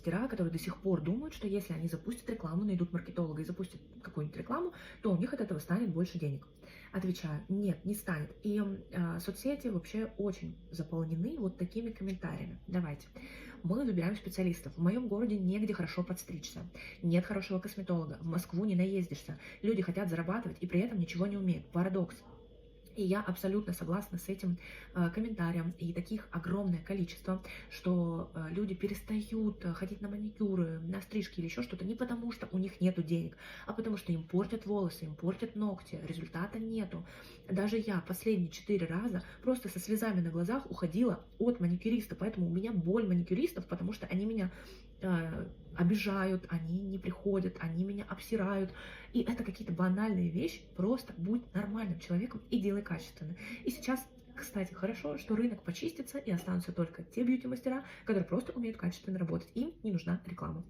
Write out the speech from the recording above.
мастера, которые до сих пор думают, что если они запустят рекламу, найдут маркетолога и запустят какую-нибудь рекламу, то у них от этого станет больше денег. Отвечаю, нет, не станет. И соцсети вообще очень заполнены вот такими комментариями. Давайте. Мы выбираем специалистов. В моем городе негде хорошо подстричься. Нет хорошего косметолога. В Москву не наездишься. Люди хотят зарабатывать и при этом ничего не умеют. Парадокс. И я абсолютно согласна с этим комментарием, и таких огромное количество, что люди перестают ходить на маникюры, на стрижки или еще что-то не потому, что у них нету денег, а потому что им портят волосы, им портят ногти, результата нету. Даже я последние 4 раза просто со слезами на глазах уходила от маникюриста, поэтому у меня боль маникюристов, потому что они меня обижают, они не приходят, они меня обсирают. И это какие-то банальные вещи. Просто будь нормальным человеком и делай качественно. И сейчас, кстати, хорошо, что рынок почистится и останутся только те бьюти-мастера, которые просто умеют качественно работать. Им не нужна реклама.